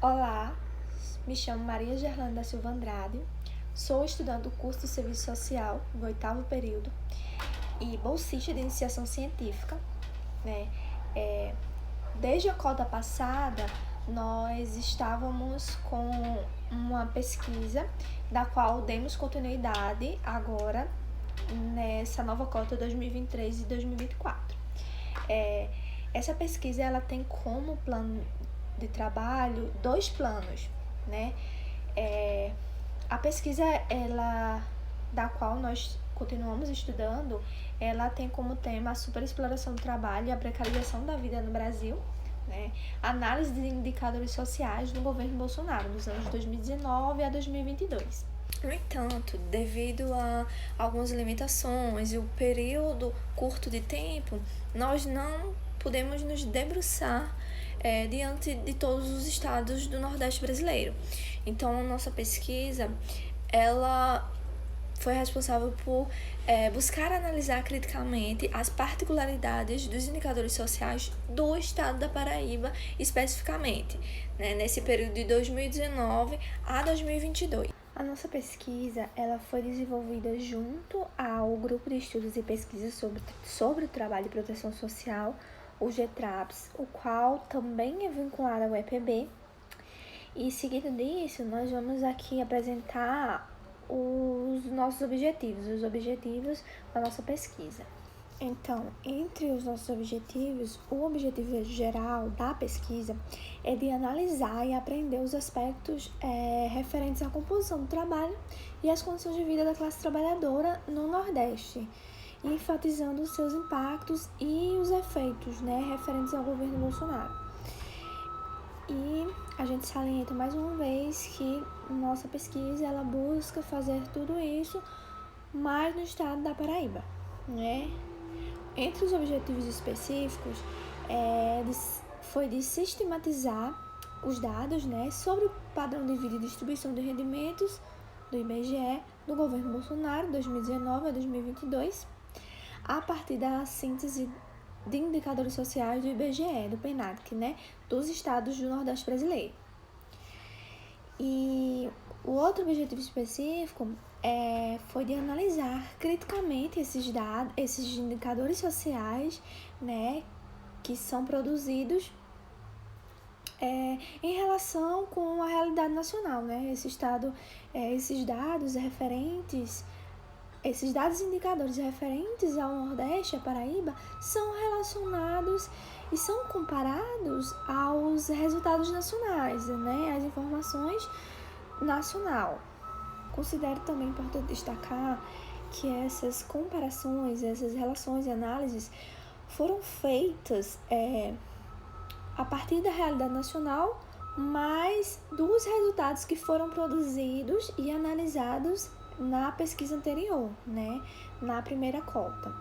Olá, me chamo Maria Gerlane da Silva Andrade, sou estudante do curso de Serviço Social no 8º período e bolsista de iniciação científica, né? Desde a cota passada, nós estávamos com uma pesquisa da qual demos continuidade agora nessa nova cota 2023 e 2024. Essa pesquisa ela tem como plano de trabalho 2 planos, né? A pesquisa da qual nós continuamos estudando, ela tem como tema a superexploração do trabalho e a precarização da vida no Brasil, né? Análise de indicadores sociais no governo Bolsonaro, nos anos 2019 a 2022. No entanto, devido a algumas limitações e o período curto de tempo, nós não podemos nos debruçar diante de todos os estados do Nordeste brasileiro. Então, a nossa pesquisa, ela foi responsável por buscar analisar criticamente as particularidades dos indicadores sociais do estado da Paraíba, especificamente, né, nesse período de 2019 a 2022. A nossa pesquisa ela foi desenvolvida junto ao Grupo de Estudos e Pesquisas sobre o Trabalho e Proteção Social, o GETRAPS, o qual também é vinculado ao EPB. E seguido disso, nós vamos aqui apresentar os nossos objetivos, os objetivos da nossa pesquisa. Então, entre os nossos objetivos, o objetivo geral da pesquisa é de analisar e aprender os aspectos referentes à composição do trabalho e às condições de vida da classe trabalhadora no Nordeste, enfatizando os seus impactos e os efeitos, né, referentes ao governo Bolsonaro. E a gente salienta mais uma vez que nossa pesquisa ela busca fazer tudo isso mais no estado da Paraíba, né? Entre os objetivos específicos, foi de sistematizar os dados, né, sobre o padrão de vida e distribuição de rendimentos do IBGE do governo Bolsonaro, 2019 a 2022, a partir da síntese de indicadores sociais do IBGE, do PNAD, né, dos estados do Nordeste brasileiro. E o outro objetivo específico foi de analisar criticamente esses dados, esses indicadores sociais, né, que são produzidos em relação com a realidade nacional, né? Esses dados referentes, esses dados e indicadores referentes ao Nordeste, à Paraíba, são relacionados e são comparados aos resultados nacionais, né? As informações nacional. Considero também importante destacar que essas comparações, essas relações e análises foram feitas a partir da realidade nacional, mas dos resultados que foram produzidos e analisados na pesquisa anterior, né, na primeira cota.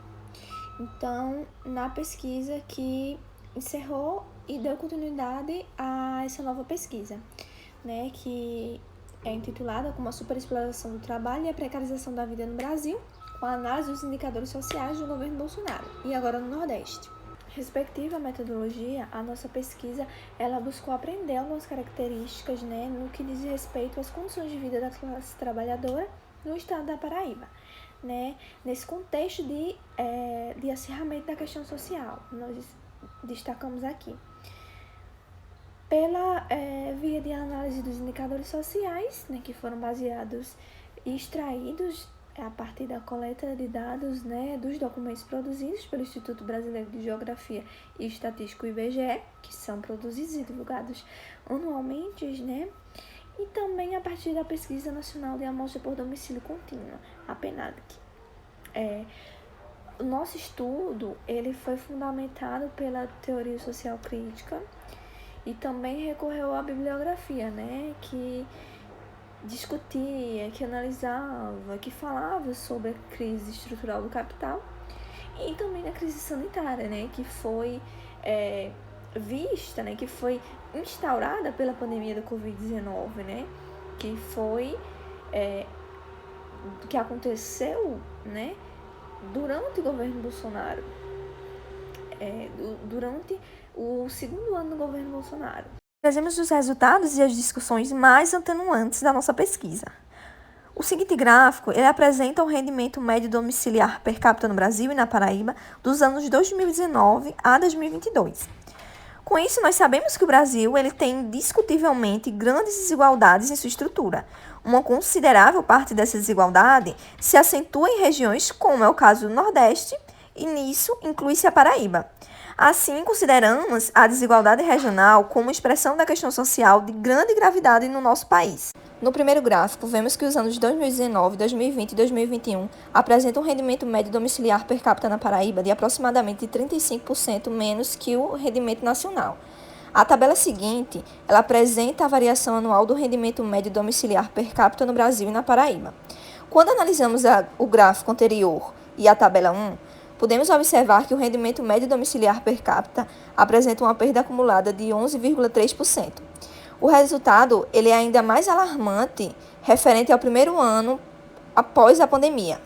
Então, na pesquisa que encerrou e deu continuidade a essa nova pesquisa, né, que é intitulada como a superexploração do trabalho e a precarização da vida no Brasil, com a análise dos indicadores sociais do governo Bolsonaro, e agora no Nordeste. Respectiva à metodologia, a nossa pesquisa ela buscou aprender algumas características, né, no que diz respeito às condições de vida da classe trabalhadora no estado da Paraíba, né, nesse contexto de acirramento da questão social. Nós destacamos aqui pela via de análise dos indicadores sociais, né, que foram baseados e extraídos a partir da coleta de dados, né, dos documentos produzidos pelo Instituto Brasileiro de Geografia e Estatística, o IBGE, que são produzidos e divulgados anualmente, né, e também a partir da Pesquisa Nacional de Amostra por Domicílio Contínuo, a PNAD. O nosso estudo ele foi fundamentado pela teoria social crítica e também recorreu à bibliografia, né, que discutia, que analisava, que falava sobre a crise estrutural do capital e também da crise sanitária, né, que foi vista, né, que foi instaurada pela pandemia da Covid-19, né, que foi que aconteceu, né, durante o governo Bolsonaro, durante o segundo ano do governo Bolsonaro. Trazemos os resultados e as discussões mais atenuantes da nossa pesquisa. O seguinte gráfico, ele apresenta o rendimento médio domiciliar per capita no Brasil e na Paraíba dos anos 2019 a 2022. Com isso, nós sabemos que o Brasil ele tem discutivelmente grandes desigualdades em sua estrutura. Uma considerável parte dessa desigualdade se acentua em regiões como é o caso do Nordeste, e nisso inclui-se a Paraíba. Assim, consideramos a desigualdade regional como expressão da questão social de grande gravidade no nosso país. No primeiro gráfico, vemos que os anos 2019, 2020 e 2021 apresentam um rendimento médio domiciliar per capita na Paraíba de aproximadamente 35% menos que o rendimento nacional. A tabela seguinte, ela apresenta a variação anual do rendimento médio domiciliar per capita no Brasil e na Paraíba. Quando analisamos o gráfico anterior e a tabela 1, podemos observar que o rendimento médio domiciliar per capita apresenta uma perda acumulada de 11,3%. O resultado ele é ainda mais alarmante referente ao primeiro ano após a pandemia,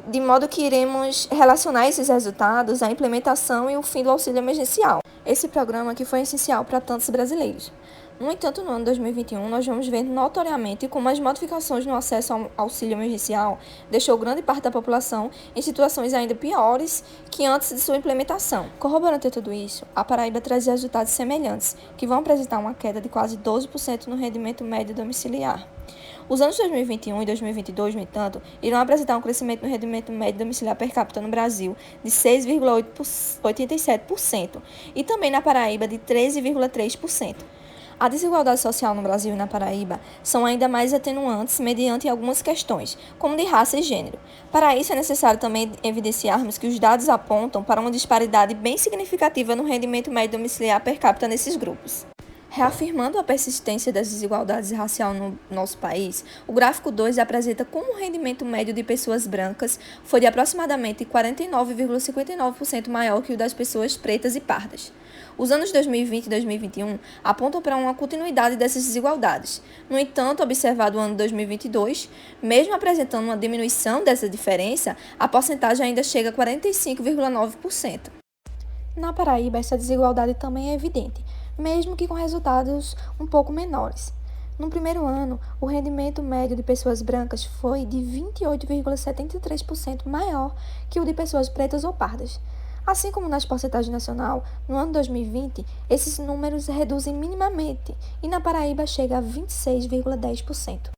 de modo que iremos relacionar esses resultados à implementação e o fim do auxílio emergencial. Esse programa que foi essencial para tantos brasileiros. No entanto, no ano 2021, nós vamos ver notoriamente como as modificações no acesso ao auxílio emergencial deixou grande parte da população em situações ainda piores que antes de sua implementação. Corroborando tudo isso, a Paraíba traz resultados semelhantes, que vão apresentar uma queda de quase 12% no rendimento médio domiciliar. Os anos 2021 e 2022, no entanto, irão apresentar um crescimento no rendimento médio domiciliar per capita no Brasil de 6,87% e também na Paraíba de 13,3%. A desigualdade social no Brasil e na Paraíba são ainda mais atenuantes mediante algumas questões, como de raça e gênero. Para isso, é necessário também evidenciarmos que os dados apontam para uma disparidade bem significativa no rendimento médio domiciliar per capita nesses grupos. Reafirmando a persistência das desigualdades raciais no nosso país, o gráfico 2 apresenta como o rendimento médio de pessoas brancas foi de aproximadamente 49,59% maior que o das pessoas pretas e pardas. Os anos 2020 e 2021 apontam para uma continuidade dessas desigualdades. No entanto, observado o ano 2022, mesmo apresentando uma diminuição dessa diferença, a porcentagem ainda chega a 45,9%. Na Paraíba, essa desigualdade também é evidente, mesmo que com resultados um pouco menores. No primeiro ano, o rendimento médio de pessoas brancas foi de 28,73% maior que o de pessoas pretas ou pardas. Assim como nas porcentagens nacional, no ano 2020, esses números reduzem minimamente e na Paraíba chega a 26,10%.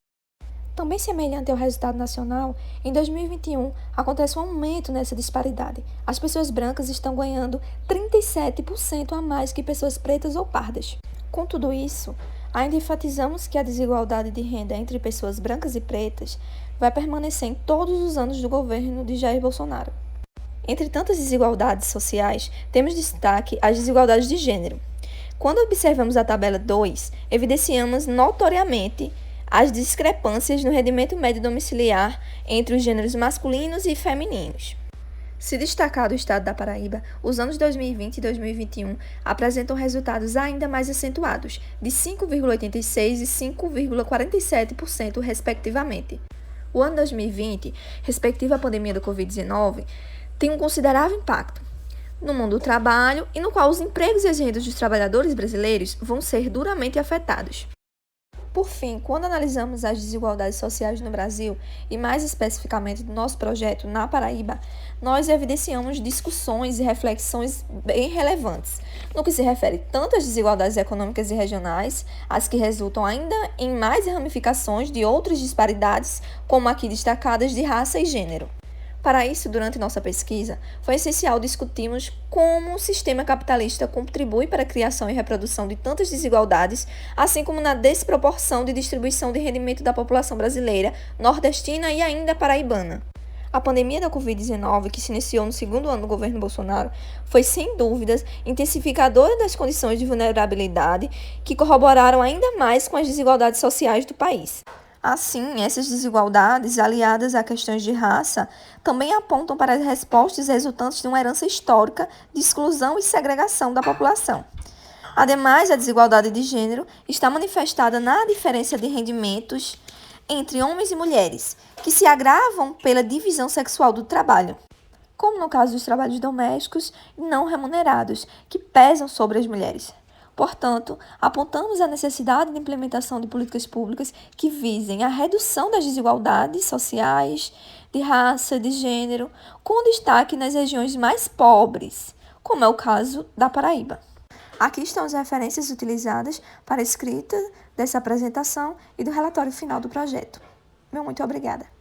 Também semelhante ao resultado nacional, em 2021 acontece um aumento nessa disparidade. As pessoas brancas estão ganhando 37% a mais que pessoas pretas ou pardas. Com tudo isso, ainda enfatizamos que a desigualdade de renda entre pessoas brancas e pretas vai permanecer em todos os anos do governo de Jair Bolsonaro. Entre tantas desigualdades sociais, temos destaque as desigualdades de gênero. Quando observamos a tabela 2, evidenciamos notoriamente as discrepâncias no rendimento médio domiciliar entre os gêneros masculinos e femininos. Se destacar do estado da Paraíba, os anos 2020 e 2021 apresentam resultados ainda mais acentuados, de 5,86% e 5,47%, respectivamente. O ano 2020, respectivo à pandemia do Covid-19, tem um considerável impacto no mundo do trabalho e no qual os empregos e as rendas dos trabalhadores brasileiros vão ser duramente afetados. Por fim, quando analisamos as desigualdades sociais no Brasil, e mais especificamente do nosso projeto na Paraíba, nós evidenciamos discussões e reflexões bem relevantes, no que se refere tanto às desigualdades econômicas e regionais, as que resultam ainda em mais ramificações de outras disparidades, como aqui destacadas de raça e gênero. Para isso, durante nossa pesquisa, foi essencial discutirmos como o sistema capitalista contribui para a criação e reprodução de tantas desigualdades, assim como na desproporção de distribuição de rendimento da população brasileira, nordestina e ainda paraibana. A pandemia da Covid-19, que se iniciou no segundo ano do governo Bolsonaro, foi, sem dúvidas, intensificadora das condições de vulnerabilidade que corroboraram ainda mais com as desigualdades sociais do país. Assim, essas desigualdades, aliadas a questões de raça, também apontam para as respostas resultantes de uma herança histórica de exclusão e segregação da população. Ademais, a desigualdade de gênero está manifestada na diferença de rendimentos entre homens e mulheres, que se agravam pela divisão sexual do trabalho, como no caso dos trabalhos domésticos e não remunerados, que pesam sobre as mulheres. Portanto, apontamos a necessidade de implementação de políticas públicas que visem a redução das desigualdades sociais, de raça, de gênero, com destaque nas regiões mais pobres, como é o caso da Paraíba. Aqui estão as referências utilizadas para a escrita dessa apresentação e do relatório final do projeto. Muito obrigada.